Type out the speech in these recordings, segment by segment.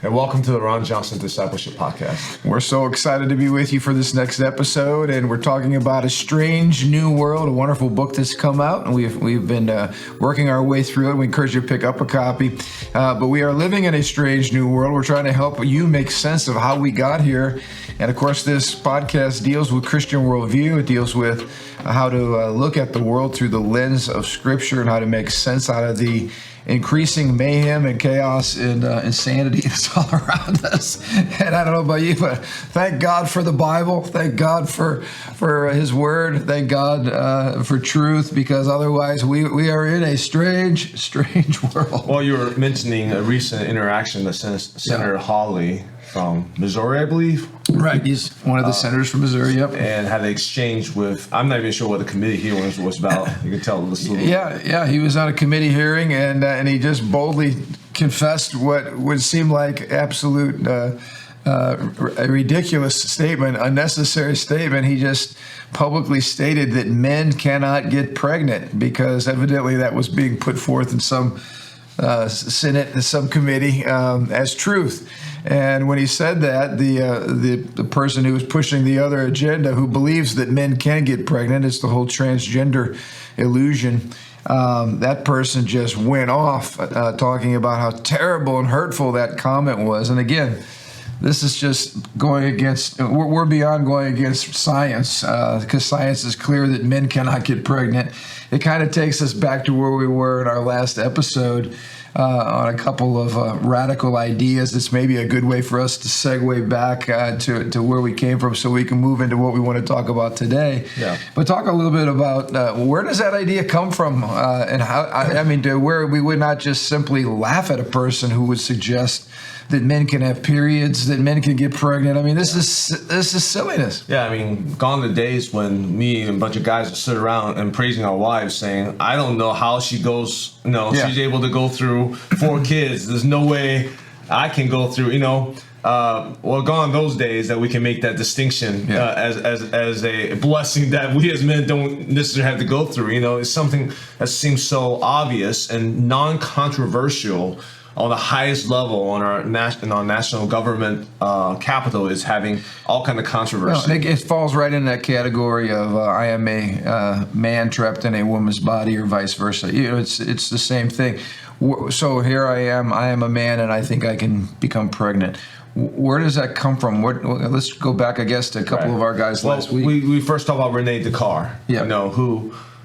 And welcome to the Ron Johnson Discipleship Podcast. We're so excited to be with you for this next episode, and we're talking about A Strange New World, a wonderful book that's come out, and we've been working our way through it. We encourage you to pick up a copy. But we are living in a strange new world. We're trying to help you make sense of how we got here. And of course, this podcast deals with Christian worldview. It deals with how to look at the world through the lens of Scripture and how to make sense out of the increasing mayhem and chaos and insanity that's all around us. And I don't know about you, but thank God for the Bible. Thank God for His Word. Thank God for truth, because otherwise we are in a strange world. Well, you were mentioning a recent interaction that Senator Hawley from Missouri, I believe. Right, he's one of the senators from Missouri, yep. And had an exchange with, I'm not even sure what the committee hearing was about. You can tell this little. Yeah, he was on a committee hearing, and he just boldly confessed what would seem like absolute a ridiculous statement, unnecessary statement. He just publicly stated that men cannot get pregnant, because evidently that was being put forth in some Senate, some committee, as truth. And when he said that, the person who was pushing the other agenda, who believes that men can get pregnant, it's the whole transgender illusion, that person just went off talking about how terrible and hurtful that comment was. And again, this is just going against, we're beyond going against science, because science is clear that men cannot get pregnant. It kind of takes us back to where we were in our last episode, on a couple of radical ideas. It's maybe a good way for us to segue back to where we came from, so we can move into what we want to talk about today. Yeah. But talk a little bit about where does that idea come from, and how, to where we would not just simply laugh at a person who would suggest that men can have periods, that men can get pregnant. I mean, this is silliness. Yeah, I mean, gone the days when me and a bunch of guys would sit around and praising our wives, saying, I don't know how she goes, she's able to go through 4 kids. There's no way I can go through, gone those days that we can make that distinction as a blessing that we as men don't necessarily have to go through. It's something that seems so obvious and non-controversial on the highest level on our national government capital is having all kind of controversy. Well, it falls right in that category of I am a man trapped in a woman's body, or vice versa. It's the same thing. So here I am a man, and I think I can become pregnant. Where does that come from? Let's go back, I guess, to a couple of our guys last week. We first talked about Rene Descartes,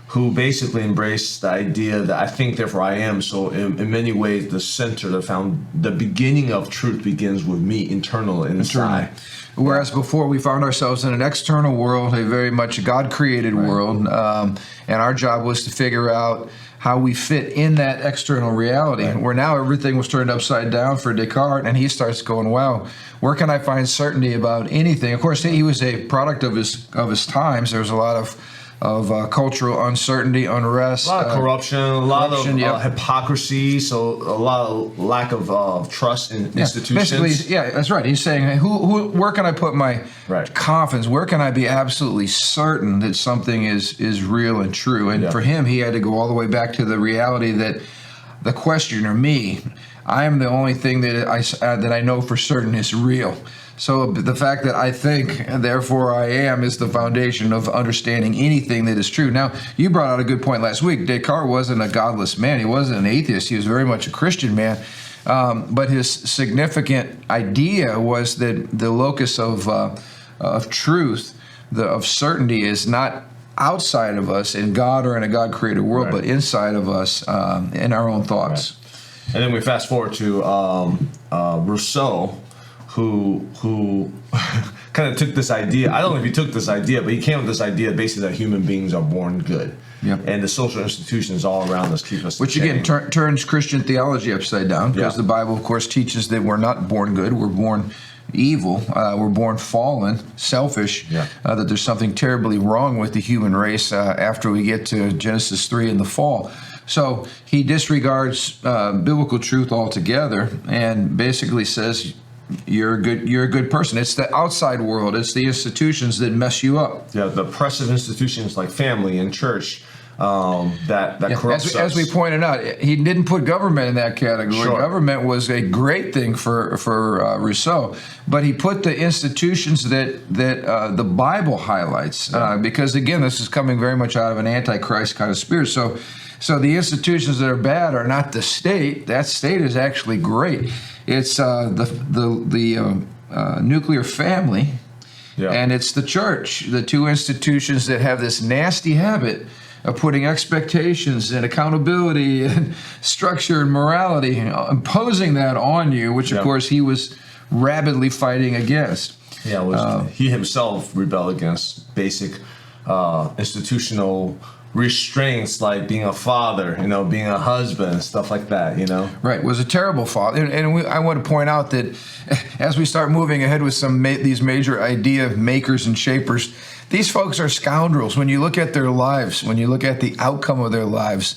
who basically embraced the idea that I think, therefore I am. So in many ways, the center, the beginning of truth begins with me, internal, inside. Whereas before we found ourselves in an external world, a very much God-created world, and our job was to figure out how we fit in that external reality. Right. Where now everything was turned upside down for Descartes, and he starts going, wow, where can I find certainty about anything? Of course, he was a product of his times. There was a lot of cultural uncertainty, unrest, a lot of corruption, a lot of hypocrisy, so a lot of lack of trust in institutions. Basically, that's right. He's saying, where can I put my confidence? Where can I be absolutely certain that something is real and true? And for him, he had to go all the way back to the reality that the questioner, me, I am the only thing that I know for certain is real. So the fact that I think, and therefore I am, is the foundation of understanding anything that is true. Now, you brought out a good point last week. Descartes wasn't a godless man. He wasn't an atheist. He was very much a Christian man. But his significant idea was that the locus of truth, of certainty, is not outside of us in God or in a God-created world, but inside of us in our own thoughts. Right. And then we fast forward to Rousseau, who kind of took this idea. I don't know if he took this idea, but he came with this idea basically that human beings are born good. Yep. And the social institutions all around us keep us. Which again turns Christian theology upside down, because the Bible, of course, teaches that we're not born good. We're born evil. We're born fallen, selfish, that there's something terribly wrong with the human race after we get to Genesis 3 and the fall. So he disregards biblical truth altogether and basically says, you're a good person. It's the outside world. It's the institutions that mess you up. Yeah, the oppressive institutions like family and church that corrupts us. As we pointed out, he didn't put government in that category. Sure. Government was a great thing for Rousseau, but he put the institutions that the Bible highlights, because again, this is coming very much out of an antichrist kind of spirit. So the institutions that are bad are not the state. That state is actually great. It's the nuclear family, and it's the church. The two institutions that have this nasty habit of putting expectations and accountability and structure and morality, imposing that on you, which of course he was rabidly fighting against. Yeah, he himself rebelled against basic institutional restraints like being a father, being a husband, stuff like that, Right, was a terrible father. And I want to point out that as we start moving ahead with these major idea makers and shapers, these folks are scoundrels. When you look at their lives, when you look at the outcome of their lives,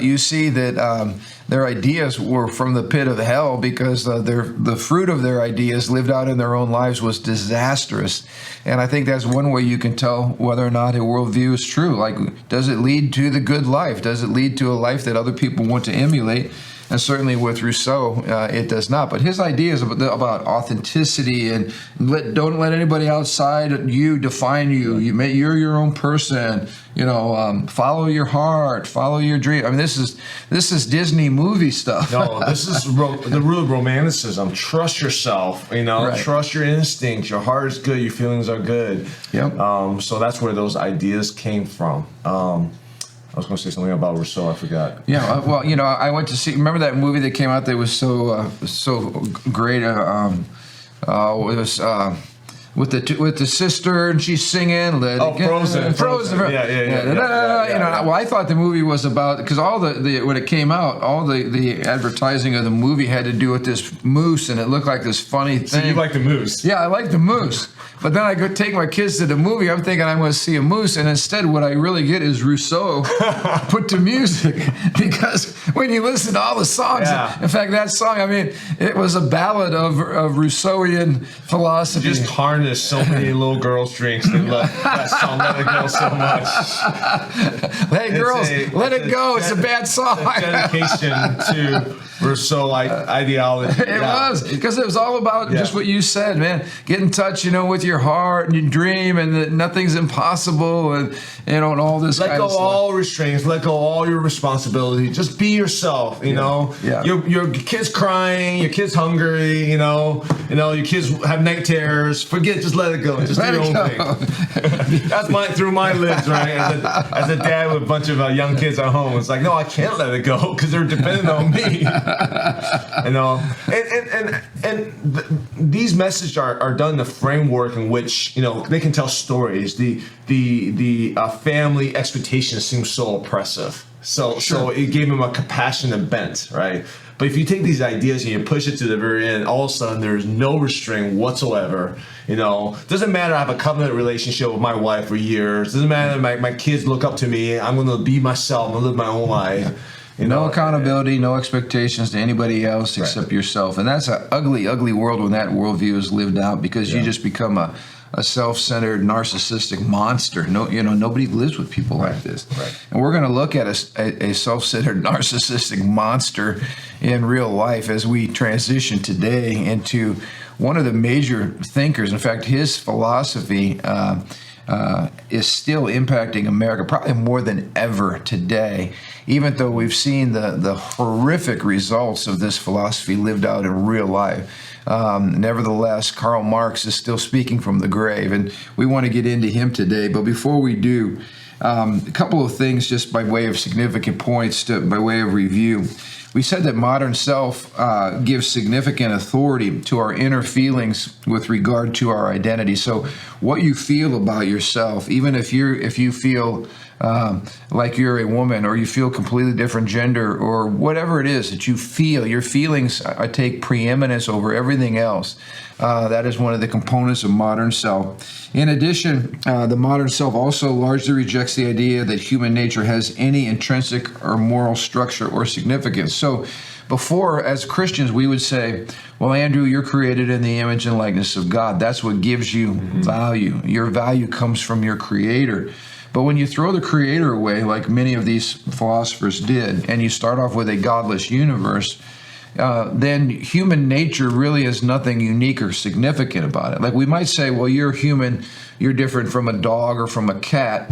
you see that their ideas were from the pit of hell, because the fruit of their ideas lived out in their own lives was disastrous. And I think that's one way you can tell whether or not a worldview is true. Like, does it lead to the good life? Does it lead to a life that other people want to emulate? And certainly with Rousseau, it does not. But his ideas about authenticity and don't let anybody outside you define you. You're your own person. Follow your heart, follow your dream. I mean, this is Disney movie stuff. No, this is the real romanticism. Trust yourself. Right. Trust your instincts. Your heart is good. Your feelings are good. Yep. So that's where those ideas came from. I was going to say something about Rousseau. I forgot. Yeah, well, I went to see. Remember that movie that came out that was so great? It was with the sister, and she's singing. Frozen. Yeah. Well, I thought the movie was about, because all the when it came out, all the advertising of the movie had to do with this moose, and it looked like this funny thing. So you like the moose? Yeah, I like the moose. But then I go take my kids to the movie. I'm thinking I'm going to see a moose, and instead, what I really get is Rousseau put to music. Because when you listen to all the songs, in fact, that song, it was a ballad of Rousseauian philosophy. You just harness so many little girls' drinks. They love that song, Let It Go, so much. Hey, girls, let it go. It's a bad song. It's a dedication to Rousseau ideology. It was, because it was all about just what you said, man. Get in touch, with your heart and your dream, and that nothing's impossible, and and all this. Let go all restraints. Let go all your responsibility. Just be yourself. Your kid's crying. Your kid's hungry. Your kids have night terrors. Forget. Just let it go. Just do your own thing. That's through my lens, right? As a dad with a bunch of young kids at home, it's like, no, I can't let it go because they're dependent on me. These messages are done in the framework in which they can tell stories. The family expectations seem so oppressive. So it gave him a compassionate bent, right? But if you take these ideas and you push it to the very end, all of a sudden there's no restraint whatsoever. Doesn't matter. I have a covenant relationship with my wife for years. Doesn't matter. My kids look up to me. I'm going to be myself. I'm going to live my own life. No accountability, no expectations to anybody else except yourself. And that's an ugly, ugly world when that worldview is lived out, because you just become a self-centered, narcissistic monster. Nobody lives with people like this. Right. And we're going to look at a self-centered, narcissistic monster in real life as we transition today into one of the major thinkers. In fact, his philosophy is still impacting America probably more than ever today, even though we've seen the horrific results of this philosophy lived out in real life. Nevertheless, Karl Marx is still speaking from the grave, and we want to get into him today. But before we do, a couple of things just by way of significant points, by way of review. We said that modern self gives significant authority to our inner feelings with regard to our identity. So what you feel about yourself, even if you feel like you're a woman, or you feel completely different gender, or whatever it is that you feel, your feelings take preeminence over everything else. That is one of the components of modern self. In addition, the modern self also largely rejects the idea that human nature has any intrinsic or moral structure or significance. So before, as Christians, we would say, well, Andrew, you're created in the image and likeness of God. That's what gives you value. Your value comes from your Creator. But when you throw the creator away, like many of these philosophers did, and you start off with a godless universe, then human nature really is nothing unique or significant about it. Like we might say, well, you're human, you're different from a dog or from a cat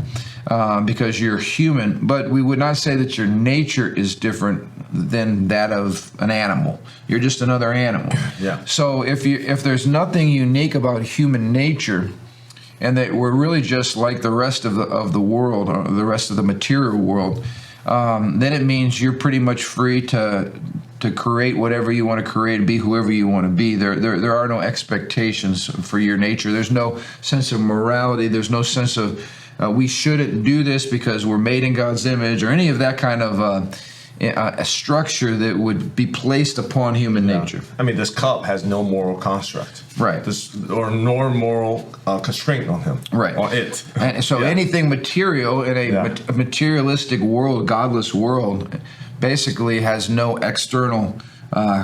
because you're human, but we would not say that your nature is different than that of an animal. You're just another animal. Yeah. So if there's nothing unique about human nature, and that we're really just like the rest of the world, or the rest of the material world, then it means you're pretty much free to create whatever you want to create, be whoever you want to be. There are no expectations for your nature. There's no sense of morality. There's no sense of we shouldn't do this because we're made in God's image, or any of that kind of a structure that would be placed upon human nature. I mean, this cup has no moral construct, right? Or nor moral constraint on him, right? On it. And so anything material in a materialistic world, godless world, basically has no external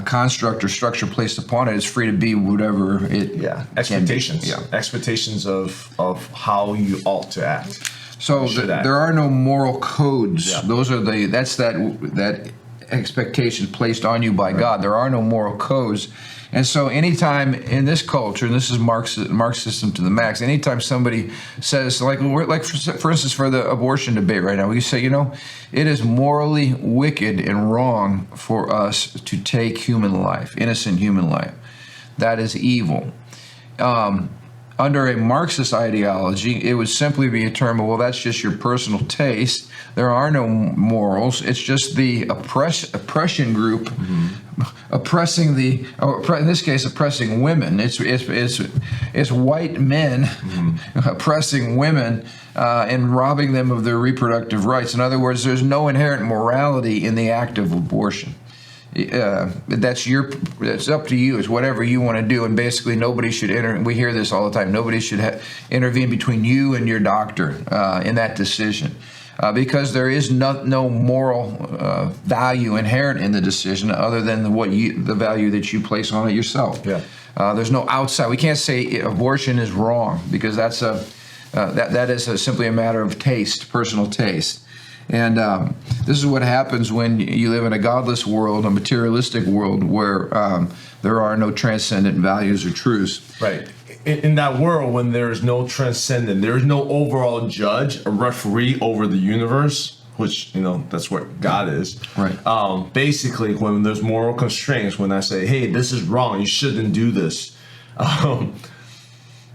construct or structure placed upon it. It's free to be whatever it expectations. Can be. Expectations of how you ought to act. So there are no moral codes. Yeah. Those are that expectation placed on you by God. There are no moral codes. And so anytime in this culture, and this is Marxism to the max, anytime somebody says, like for instance, for the abortion debate right now, we say, it is morally wicked and wrong for us to take human life, innocent human life. That is evil. Under a Marxist ideology, it would simply be a term of, well, that's just your personal taste. There are no morals. It's just the oppression group oppressing in this case, oppressing women. It's white men oppressing women and robbing them of their reproductive rights. In other words, there's no inherent morality in the act of abortion. It's up to you. It's whatever you want to do, and basically nobody should enter. We hear this all the time. Nobody should intervene between you and your doctor in that decision, because there is no moral value inherent in the decision other than the value that you place on it yourself. Yeah. There's no outside. We can't say abortion is wrong, because that's that is simply a matter of taste, personal taste. And this is what happens when you live in a godless world, a materialistic world, where there are no transcendent values or truths. Right. In that world, when there's no transcendent, there is no overall judge, a referee over the universe, which, that's what God is. Right. Basically, when there's moral constraints, when I say, hey, this is wrong, you shouldn't do this, I'm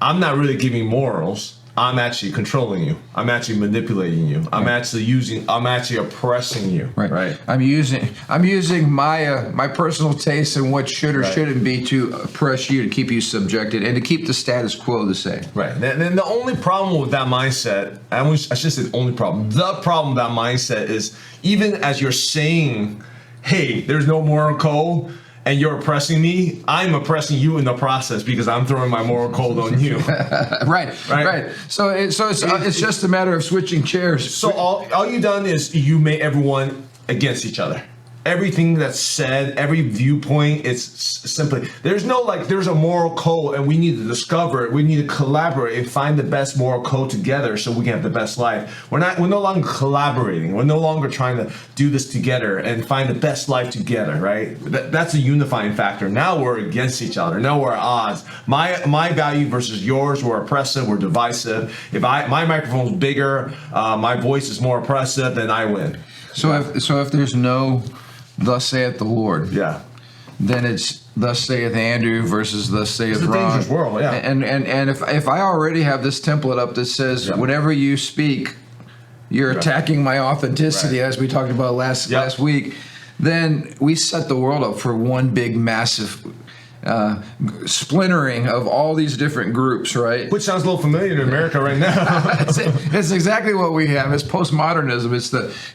not really giving morals. I'm actually controlling you. I'm actually manipulating you. I'm actually oppressing you. Right. I'm using my personal taste and what should or shouldn't be to oppress you, to keep you subjected, and to keep the status quo the same. Right. And the only problem with that mindset, I should say the only problem. The problem with that mindset is, even as you're saying, hey, there's no moral code, and you're oppressing me, I'm oppressing you in the process, because I'm throwing my moral code on you. Right. So it's just a matter of switching chairs. So all you done is you made everyone against each other. Everything that's said, every viewpoint, it's simply, there's a moral code, and we need to discover it. We need to collaborate and find the best moral code together so we can have the best life. We're no longer collaborating. We're no longer trying to do this together and find the best life together, right? That's a unifying factor. Now we're against each other. Now we're at odds. My value versus yours, we're oppressive, we're divisive. If my microphone's bigger, my voice is more oppressive, then I win. So if there's no "Thus saith the Lord," then it's "Thus saith Andrew" versus "Thus saith Ron." It's a dangerous world, yeah. And if I already have this template up that says whenever you speak, you're attacking my authenticity, as we talked about last week, then we set the world up for one big massive splintering of all these different groups, right? Which sounds a little familiar to America right now. It's exactly what we have. It's postmodernism.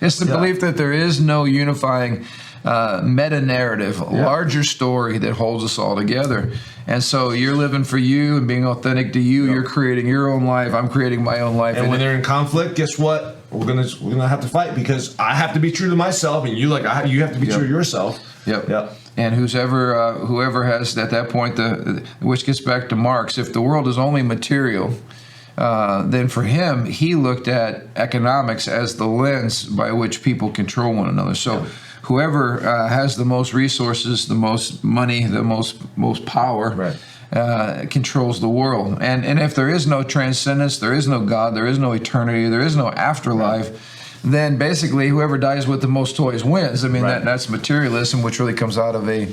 It's the belief that there is no unifying meta-narrative, larger story that holds us all together. And so you're living for you and being authentic to you. You're creating your own life. I'm creating my own life. And when they're in conflict, guess what? We're gonna have to fight, because I have to be true to myself, and you have to be true to yourself. Yep. And whoever has at that point, which gets back to Marx, if the world is only material, then for him, he looked at economics as the lens by which people control one another. So whoever has the most resources, the most money, the most power, controls the world. And if there is no transcendence, there is no God, there is no eternity, there is no afterlife, then basically whoever dies with the most toys wins. I mean, that's materialism, which really comes out of a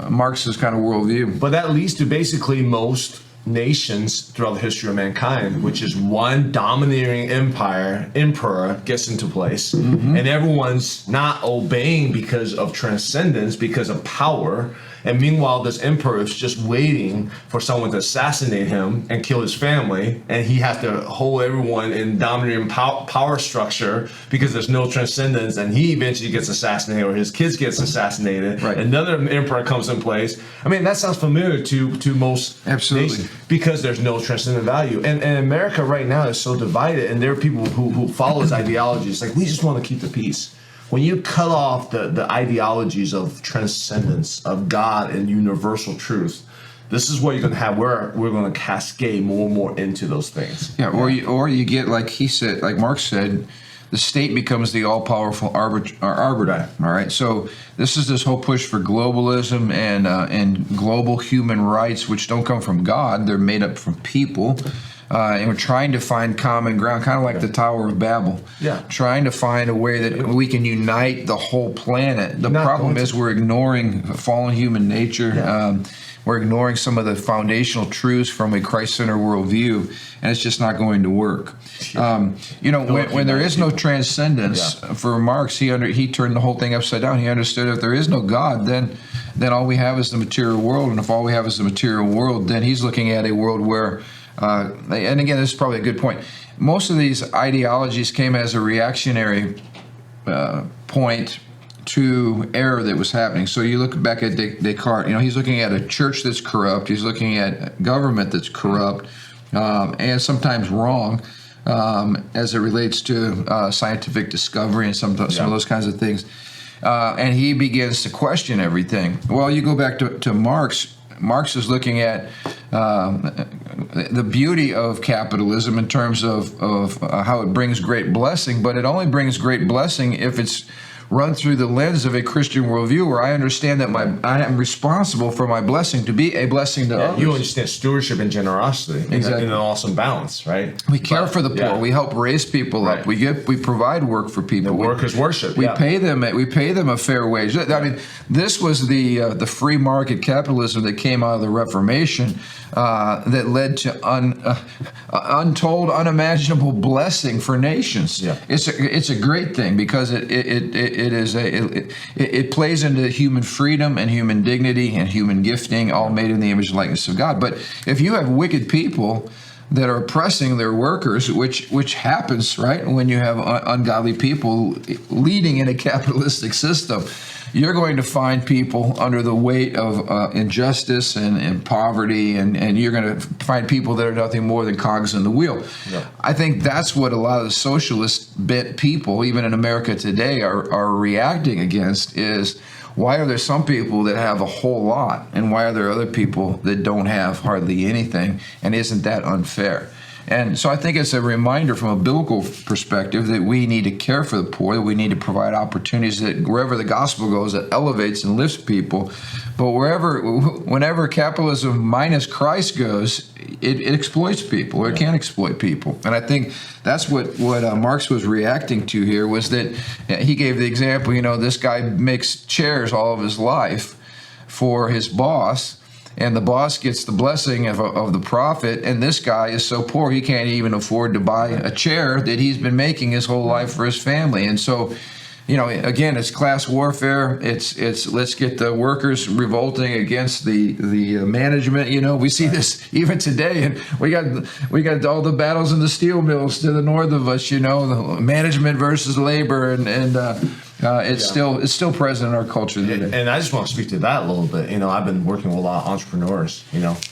Marxist kind of worldview. But that leads to basically most nations throughout the history of mankind, which is one domineering emperor gets into place, and everyone's not obeying because of transcendence, because of power. And meanwhile, this emperor is just waiting for someone to assassinate him and kill his family, and he has to hold everyone in dominating power structure because there's no transcendence, and he eventually gets assassinated, or his kids gets assassinated. Another emperor comes in place. I mean, that sounds familiar to most nations because there's no transcendent value. And America right now is so divided, and there are people who follow his ideologies. Like, we just want to keep the peace. When you cut off the ideologies of transcendence, of God and universal truth, this is what you're going to have. We're going to cascade more and more into those things. Yeah, or you get, like he said, like Marx said, the state becomes the all-powerful arbiter. All right, so this is this whole push for globalism and global human rights, which don't come from God; they're made up from people. And we're trying to find common ground, kind of like the Tower of Babel. Trying to find a way that we can unite the whole planet. The problem is we're ignoring fallen human nature. We're ignoring some of the foundational truths from a Christ-centered worldview, and it's just not going to work. When there is no transcendence, for Marx, he turned the whole thing upside down. He understood if there is no God, then all we have is the material world, and if all we have is the material world, then he's looking at a world where and again, this is probably a good point. Most of these ideologies came as a reactionary point to error that was happening. So you look back at Descartes, he's looking at a church that's corrupt, he's looking at government that's corrupt, and sometimes wrong, as it relates to scientific discovery and some of those kinds of things. And he begins to question everything. Well, you go back to Marx. Marx is looking at the beauty of capitalism in terms of how it brings great blessing, but it only brings great blessing if it's run through the lens of a Christian worldview, where I understand that I am responsible for my blessing to be a blessing to others. You understand stewardship and generosity in an awesome balance, right? We care for the poor. We help raise people up. We provide work for people. The workers worship. We pay them a fair wage. I mean, this was the free market capitalism that came out of the Reformation that led to untold, unimaginable blessing for nations. It's a great thing because it plays into human freedom and human dignity and human gifting, all made in the image and likeness of God. But if you have wicked people that are oppressing their workers, which happens, right, when you have ungodly people leading in a capitalistic system, you're going to find people under the weight of injustice and poverty, and you're going to find people that are nothing more than cogs in the wheel. I think that's what a lot of the socialist bent people, even in America today, are reacting against, is why are there some people that have a whole lot, and why are there other people that don't have hardly anything, and isn't that unfair? And so I think it's a reminder from a biblical perspective that we need to care for the poor, that we need to provide opportunities, that wherever the gospel goes, it elevates and lifts people. But whenever capitalism minus Christ goes, it exploits people, or it can exploit people. And I think that's what Marx was reacting to here, was that he gave the example, this guy makes chairs all of his life for his boss, and the boss gets the blessing of the profit, and this guy is so poor he can't even afford to buy a chair that he's been making his whole life for his family. And so, again, it's class warfare. It's let's get the workers revolting against the management. We see this even today, and we got all the battles in the steel mills to the north of us. The management versus labor, and it's still present in our culture today. And I just want to speak to that a little bit. I've been working with a lot of entrepreneurs,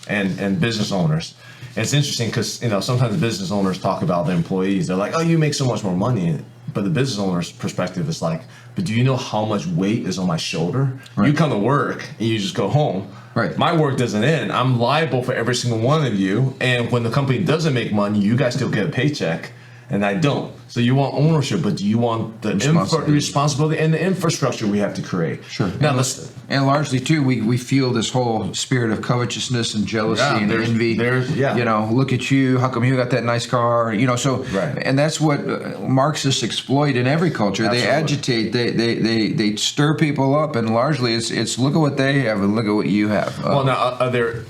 and business owners. And it's interesting because sometimes business owners talk about their employees. They're like, "Oh, you make so much more money." But the business owner's perspective is like, "But do you know how much weight is on my shoulder? Right. You come to work and you just go home. Right. My work doesn't end. I'm liable for every single one of you. And when the company doesn't make money, you guys still get a paycheck, and I don't. So you want ownership, but do you want the responsibility and the infrastructure we have to create? Sure. Now, and largely too, we feel this whole spirit of covetousness and jealousy and envy. You know, look at you. How come you got that nice car? You know, so and that's what Marxists exploit in every culture. Absolutely. They agitate. They stir people up, and largely it's look at what they have and look at what you have. Well, now are there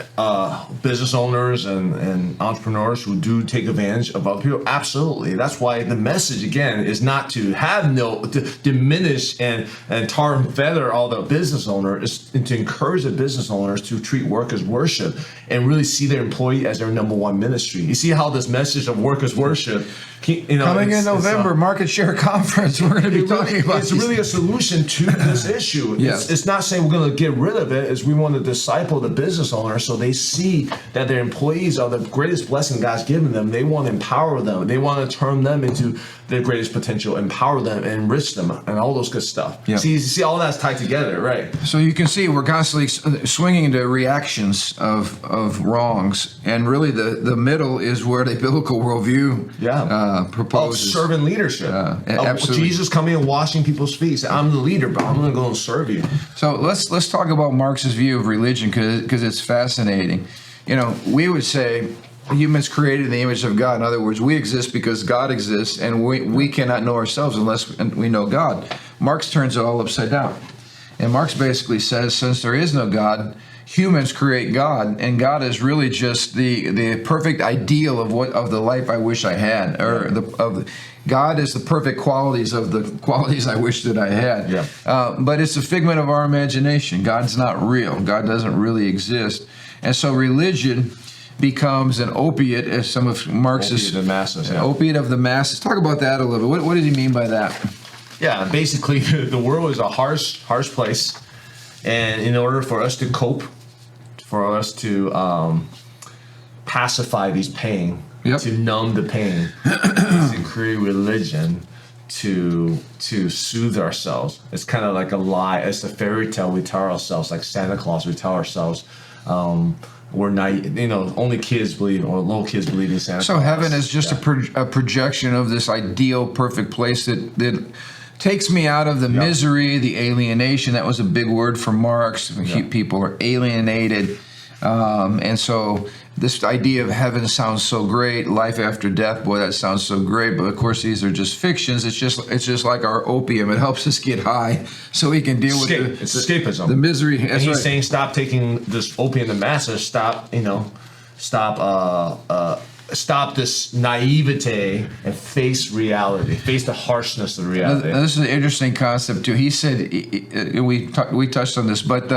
business owners and entrepreneurs who do take advantage of other people? Absolutely. That's why the message again is not to diminish and tar and feather all the business owners, is to encourage the business owners to treat work as worship and really see their employee as their number one ministry. You see how this message of work as worship, coming in November, market share conference, we're going to be talking about. It's really a solution to this issue. Yes. It's not saying we're going to get rid of it. It's we want to disciple the business owner so they see that their employees are the greatest blessing God's given them. They want to empower them. They want to turn them into their greatest potential, empower them, and enrich them, and all those good stuff. Yeah. See, all that's tied together, right? So you can see we're constantly swinging into reactions of wrongs, and really the middle is where the biblical worldview proposes. Of servant leadership. Absolutely. Jesus coming and washing people's feet. I'm the leader, but I'm going to go and serve you. So let's talk about Marx's view of religion because it's fascinating. You know, we would say humans created in the image of God. In other words, we exist because God exists, and we cannot know ourselves unless we know God. Marx turns it all upside down. And Marx basically says, since there is no God, humans create God, and God is really just the perfect ideal of the life I wish I had, or God is the perfect qualities of the qualities I wish that I had. Yeah. But it's a figment of our imagination. God's not real. God doesn't really exist. And so religion becomes an opiate, as some of Marx's opiate of the masses. An opiate of the masses. Talk about that a little bit. What did he mean by that? Yeah, basically, the world is a harsh place, and in order for us to cope, for us to pacify these pain, to numb the pain, is to create religion to soothe ourselves. It's kind of like a lie. It's a fairy tale we tell ourselves, like Santa Claus. We tell ourselves. We're naive, only kids believe, or little kids believe in Santa Claus. So heaven is just a projection of this ideal, perfect place that takes me out of the misery, the alienation. That was a big word for Marx. People are alienated. And so this idea of heaven sounds so great. Life after death, boy, that sounds so great. But of course, these are just fictions. It's just like our opium. It helps us get high so we can deal with it's escapism. The misery. And he's saying, stop taking this opium to masses. Stop this naivete and face reality. Face the harshness of reality. Now, this is an interesting concept too. He said, we touched on this, but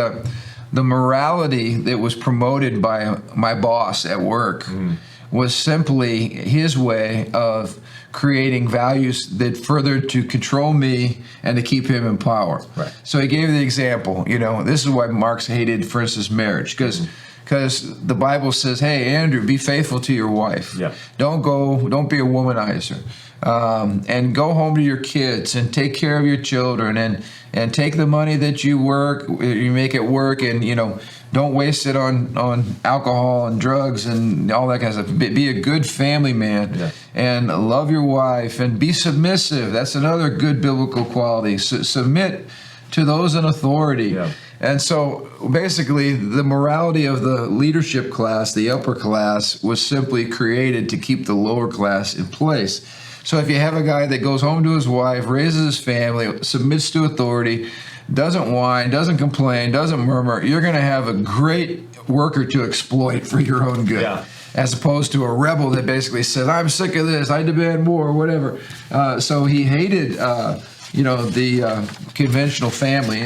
the morality that was promoted by my boss at work was simply his way of creating values that furthered to control me and to keep him in power. Right. So he gave the example, this is why Marx hated, for instance, marriage, because the Bible says, hey, Andrew, be faithful to your wife. Yeah. Don't be a womanizer. And go home to your kids and take care of your children and take the money that you make at work, and don't waste it on alcohol and drugs and all that kind of stuff. Be a good family man and love your wife and be submissive. That's another good biblical quality. Submit to those in authority. Yeah. And so basically the morality of the leadership class, the upper class, was simply created to keep the lower class in place. So if you have a guy that goes home to his wife, raises his family, submits to authority, doesn't whine, doesn't complain, doesn't murmur, you're going to have a great worker to exploit for your own good. Yeah. As opposed to a rebel that basically said, I'm sick of this, I demand more, or whatever. So he hated the conventional family,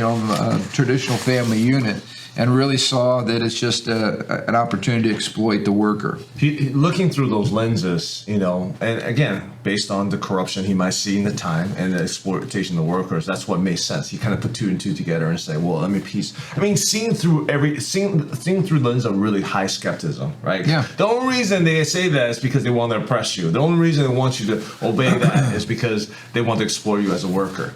traditional family unit, and really saw that it's just an opportunity to exploit the worker. Looking through those lenses, and again, based on the corruption he might see in the time and the exploitation of the workers, that's what makes sense. He kind of put two and two together and say, well, let me piece. I mean, seeing through the lens of really high skepticism, right? Yeah. The only reason they say that is because they want to oppress you. The only reason they want you to obey that is because they want to exploit you as a worker,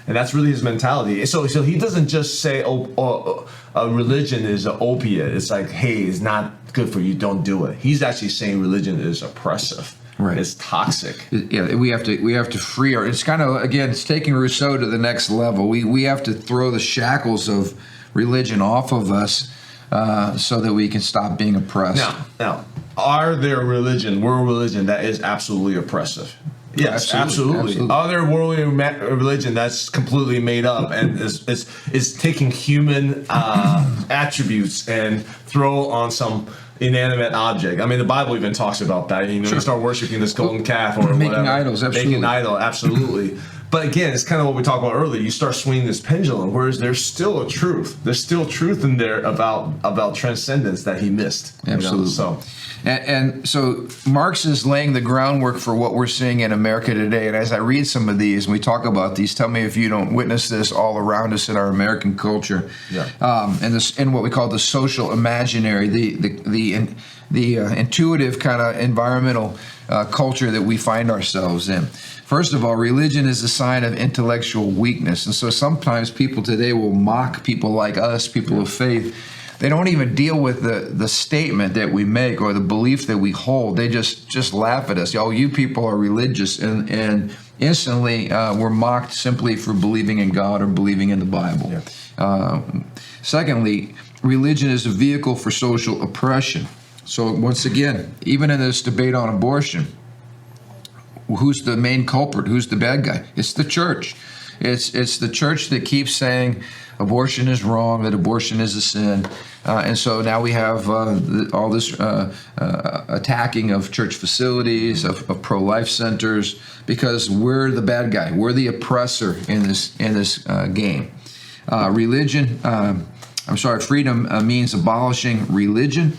And that's really his mentality. So he doesn't just say, a religion is an opiate. It's like, hey, it's not good for you, don't do it. He's actually saying religion is oppressive. Right. It's toxic. Yeah, we have to free our. It's kind of, again, it's taking Rousseau to the next level. We have to throw the shackles of religion off of us so that we can stop being oppressed. Now, are there world religion that is absolutely oppressive? Yes, absolutely. Other worldly religion that's completely made up and is taking human attributes and throw on some inanimate object. I mean, the Bible even talks about that. You start worshiping this golden calf or making whatever. Idols, absolutely. Making idol, absolutely. But again, it's kind of what we talked about earlier. You start swinging this pendulum, whereas there's still a truth. There's still truth in there about transcendence that he missed. Absolutely. And so Marx is laying the groundwork for what we're seeing in America today. And as I read some of these and we talk about these, tell me if you don't witness this all around us in our American culture. Yeah. And this, in what we call the social imaginary, the intuitive kind of environmental culture that we find ourselves in. First of all, religion is a sign of intellectual weakness. And so sometimes people today will mock people like us, people of faith. They don't even deal with the statement that we make or the belief that we hold. They just laugh at us. Oh, you people are religious. And instantly we're mocked simply for believing in God or believing in the Bible. Yeah. Secondly, religion is a vehicle for social oppression. So once again, even in this debate on abortion, who's the main culprit? Who's the bad guy? It's the church. It's the church that keeps saying abortion is wrong, that abortion is a sin. And so now we have all this attacking of church facilities, of pro-life centers, because we're the bad guy. We're the oppressor in this game. Freedom means abolishing religion.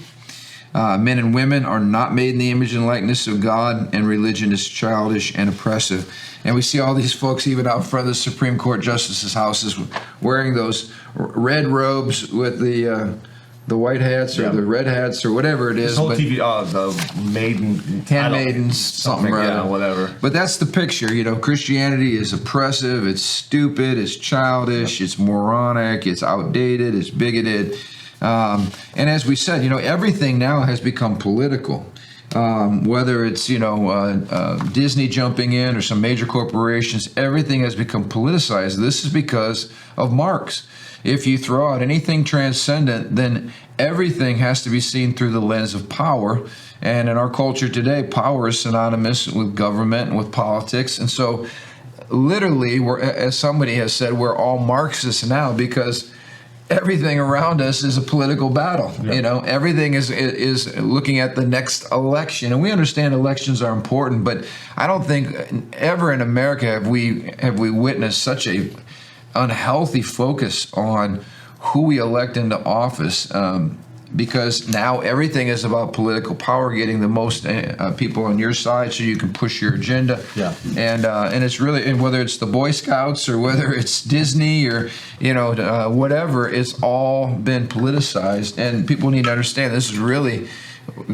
Men and women are not made in the image and likeness of God, and religion is childish and oppressive. And we see all these folks even out front of the Supreme Court justices' houses wearing those red robes with the white hats or the red hats or whatever it is. This whole TV, the maiden, handmaidens, something right? Yeah, whatever. But that's the picture. Christianity is oppressive. It's stupid. It's childish. It's moronic. It's outdated. It's bigoted. And as we said, everything now has become political. Whether it's, Disney jumping in or some major corporations, everything has become politicized. This is because of Marx. If you throw out anything transcendent, then everything has to be seen through the lens of power. And in our culture today, power is synonymous with government and with politics. And so literally, as somebody has said, we're all Marxists now because everything around us is a political battle. Yep. Everything is looking at the next election, and we understand elections are important, but I don't think ever in America have we witnessed such a unhealthy focus on who we elect into office. Because now everything is about political power, getting the most people on your side so you can push your agenda. Yeah. And it's really, and whether it's the Boy Scouts or whether it's Disney or whatever, it's all been politicized. And people need to understand this is really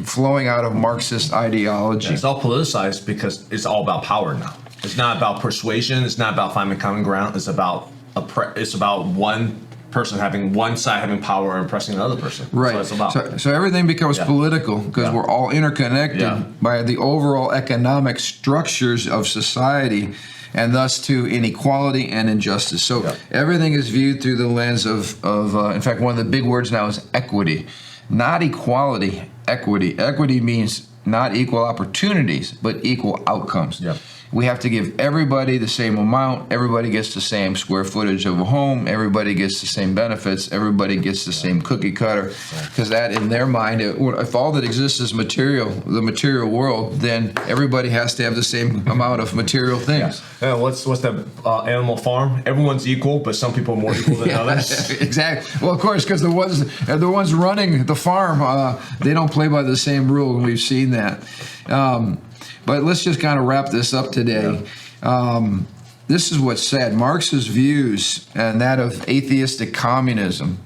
flowing out of Marxist ideology. Yeah, it's all politicized because it's all about power now. It's not about persuasion. It's not about finding common ground. It's about one person one side having power and oppressing the other person. Right. That's what it's about. So everything becomes political because we're all interconnected by the overall economic structures of society, and thus to inequality and injustice. So everything is viewed through the lens of in fact, one of the big words now is equity, not equality, equity. Equity means not equal opportunities, but equal outcomes. Yep. We have to give everybody the same amount. Everybody gets the same square footage of a home. Everybody gets the same benefits. Everybody gets the same cookie cutter. Because that, in their mind, if all that exists is material, the material world, then everybody has to have the same amount of material things. Yeah. What's the Animal Farm? Everyone's equal, but some people are more equal than others. Exactly. Well, of course, because the ones running the farm, they don't play by the same rule, and we've seen that. But let's just kind of wrap this up today. Yeah. This is what's sad. Marx's views and that of atheistic communism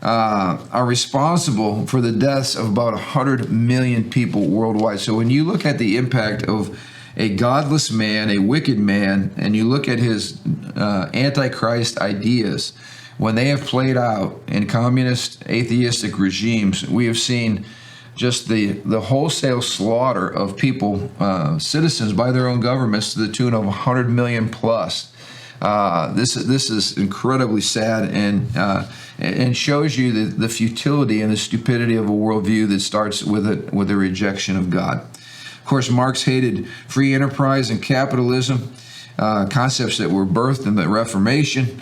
are responsible for the deaths of about 100 million people worldwide. So when you look at the impact of a godless man, a wicked man, and you look at his antichrist ideas, when they have played out in communist, atheistic regimes, we have seen just the wholesale slaughter of people, citizens by their own governments, to the tune of 100 million plus. This is incredibly sad, and shows you the futility and the stupidity of a worldview that starts with a rejection of God. Of course, Marx hated free enterprise and capitalism, concepts that were birthed in the Reformation,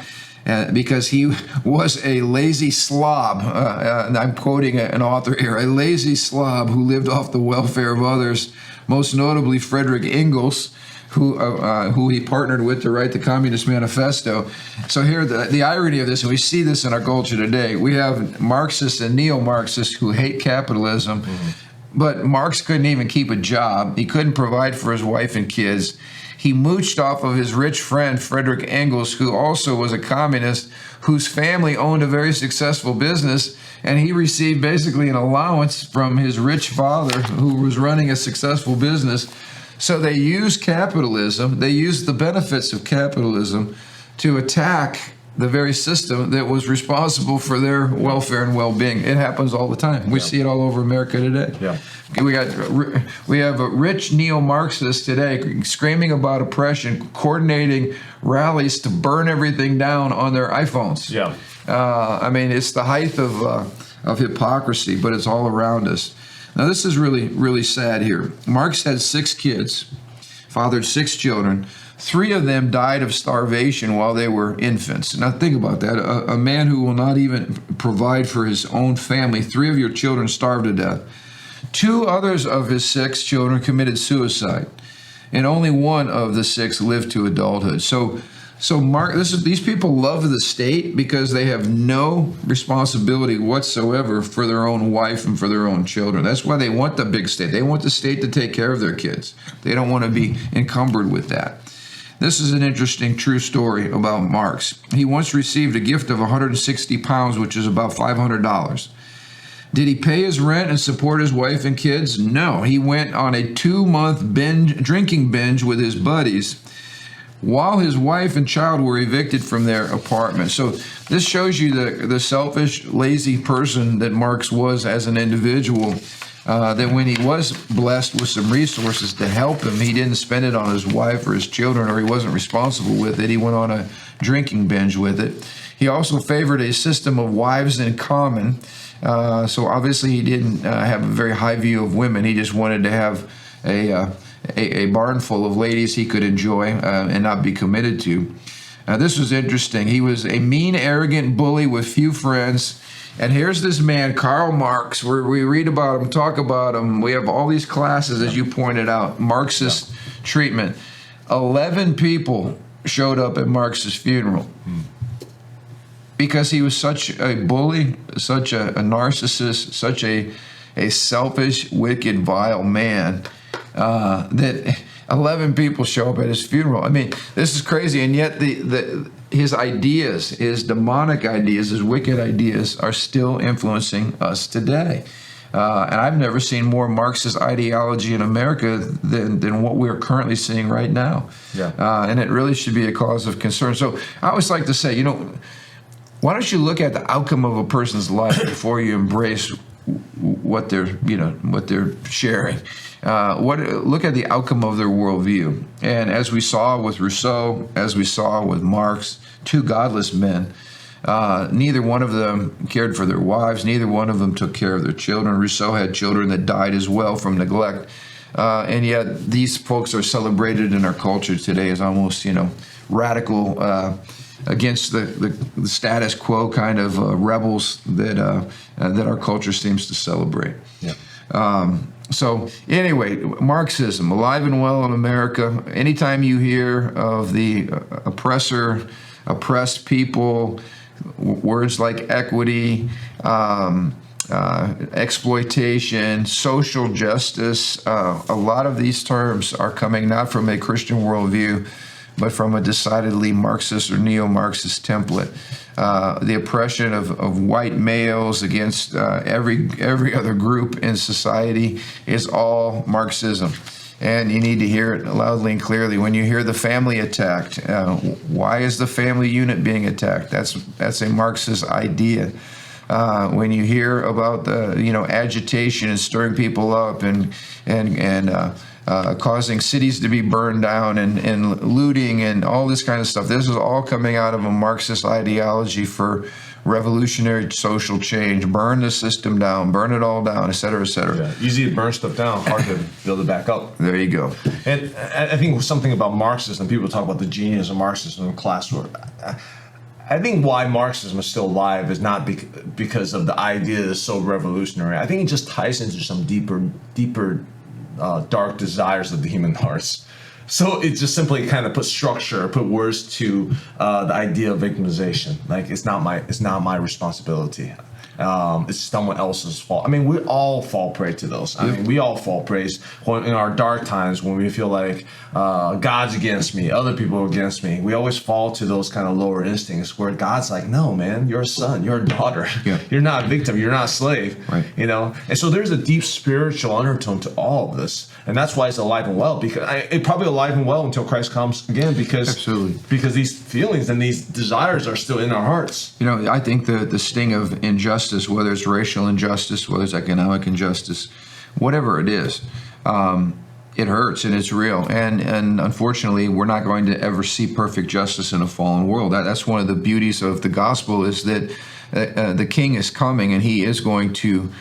because he was a lazy slob. And I'm quoting an author here, a lazy slob who lived off the welfare of others, most notably Friedrich Engels, who he partnered with to write the Communist Manifesto. So here, the irony of this, and we see this in our culture today, we have Marxists and neo-Marxists who hate capitalism, but Marx couldn't even keep a job. He couldn't provide for his wife and kids. He mooched off of his rich friend, Friedrich Engels, who also was a communist, whose family owned a very successful business, and he received basically an allowance from his rich father, who was running a successful business. So they used capitalism, they used the benefits of capitalism to attack the very system that was responsible for their welfare and well-being. It happens all the time. We see it all over America today. Yeah. We have a rich neo-Marxists today screaming about oppression, coordinating rallies to burn everything down on their iPhones. Yeah. I mean, it's the height of hypocrisy, but it's all around us. Now, this is really, really sad here. Marx had 6 kids, fathered 6 children. 3 of them died of starvation while they were infants. Now, think about that. A man who will not even provide for his own family. 3 of your children starved to death. 2 others of his 6 children committed suicide, and only 1 of the 6 lived to adulthood. So these people love the state because they have no responsibility whatsoever for their own wife and for their own children. That's why they want the big state. They want the state to take care of their kids. They don't want to be encumbered with that. This is an interesting true story about Marx. He once received a gift of 160 pounds, which is about $500. Did he pay his rent and support his wife and kids? No. He went on a 2-month drinking binge with his buddies, while his wife and child were evicted from their apartment. So this shows you the selfish, lazy person that Marx was as an individual, that when he was blessed with some resources to help him, he didn't spend it on his wife or his children, or he wasn't responsible with it. He went on a drinking binge with it. He also favored a system of wives in common. So obviously he didn't have a very high view of women. He just wanted to have a barn full of ladies he could enjoy and not be committed to. This was interesting. He was a mean, arrogant bully with few friends. And here's this man, Karl Marx, where we read about him, talk about him. We have all these classes, as you pointed out, Marxist treatment. 11 people showed up at Marx's funeral because he was such a bully, such a narcissist, such a selfish, wicked, vile man, that 11 people show up at his funeral. I mean, this is crazy, and yet his ideas, his demonic ideas, his wicked ideas are still influencing us today. And I've never seen more Marxist ideology in America than what we're currently seeing right now. Yeah. And it really should be a cause of concern. So I always like to say, why don't you look at the outcome of a person's life before you embrace what they're sharing? Look at the outcome of their worldview. And as we saw with Rousseau, as we saw with Marx, 2 godless men, neither one of them cared for their wives. Neither one of them took care of their children. Rousseau had children that died as well from neglect. And yet these folks are celebrated in our culture today as almost, radical, against the status quo kind of rebels that our culture seems to celebrate. Yeah. So anyway, Marxism, alive and well in America. Anytime you hear of the oppressed people, words like equity, exploitation, social justice, a lot of these terms are coming not from a Christian worldview, but from a decidedly Marxist or neo-Marxist template. The oppression of white males against every other group in society is all Marxism. And you need to hear it loudly and clearly. When you hear the family attacked, why is the family unit being attacked? That's a Marxist idea. When you hear about the agitation and stirring people up and causing cities to be burned down and looting and all this kind of stuff, this is all coming out of a Marxist ideology for revolutionary social change. Burn the system down, burn it all down, et cetera, et cetera. Yeah, easy to burn stuff down, hard to build it back up. There you go. And I think something about Marxism, people talk about the genius of Marxism and class war. I think why Marxism is still alive is not because of the idea that's so revolutionary. I think it just ties into some deeper dark desires of the human hearts. So it just simply kind of put words to the idea of victimization. Like it's not my responsibility. It's someone else's fault. I mean, we all fall prey to those. I mean, we all fall prey in our dark times when we feel like God's against me, other people are against me. We always fall to those kind of lower instincts where God's like, no, man, you're a son, you're a daughter. Yeah. You're not a victim, you're not a slave. Right. And so there's a deep spiritual undertone to all of this. And that's why it's alive and well, because it's probably alive and well until Christ comes again, because these feelings and these desires are still in our hearts. I think the sting of injustice, whether it's racial injustice, whether it's economic injustice, whatever it is, it hurts and it's real. And unfortunately, we're not going to ever see perfect justice in a fallen world. That's one of the beauties of the gospel, is that the King is coming and he is going to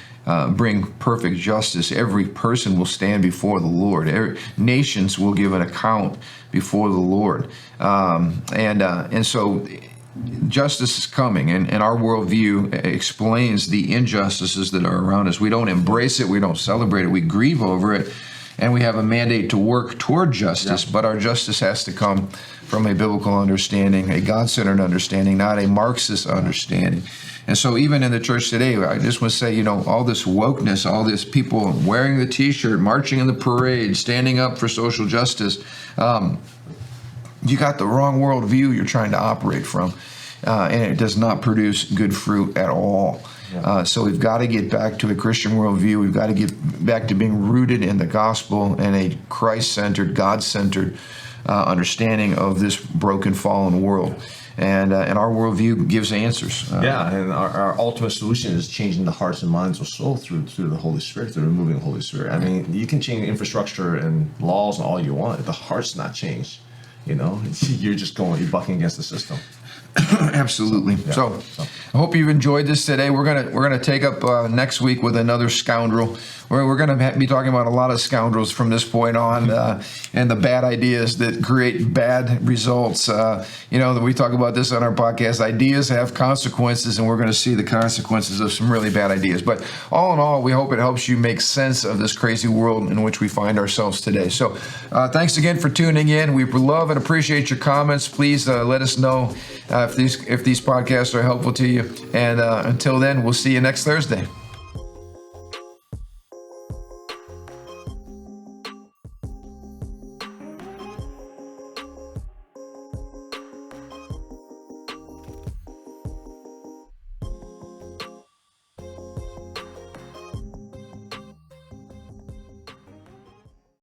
bring perfect justice. Every person will stand before the Lord. Nations will give an account before the Lord. And so justice is coming, and our worldview explains the injustices that are around us. We don't embrace it, we don't celebrate it, we grieve over it, and we have a mandate to work toward justice, but our justice has to come from a biblical understanding, a God-centered understanding, not a Marxist understanding. And so even in the church today, I just want to say, all this wokeness, all this people wearing the T-shirt, marching in the parade, standing up for social justice, you got the wrong worldview you're trying to operate from, and it does not produce good fruit at all. Yeah. So we've got to get back to a Christian worldview. We've got to get back to being rooted in the gospel and a Christ-centered, God-centered understanding of this broken, fallen world. And our worldview gives answers. And our ultimate solution is changing the hearts and minds of soul through the Holy Spirit, through removing the Holy Spirit. I mean, you can change infrastructure and laws and all you want. If the heart's not changed, you're bucking against the system. Absolutely. So I hope you've enjoyed this today. We're gonna take up next week with another scoundrel. We're gonna be talking about a lot of scoundrels from this point on, and the bad ideas that create bad results. We talk about this on our podcast. Ideas have consequences, and we're going to see the consequences of some really bad ideas. But all in all, we hope it helps you make sense of this crazy world in which we find ourselves today. So thanks again for tuning in. We love and appreciate your comments. Please let us know if these podcasts are helpful to you. And until then, we'll see you next Thursday.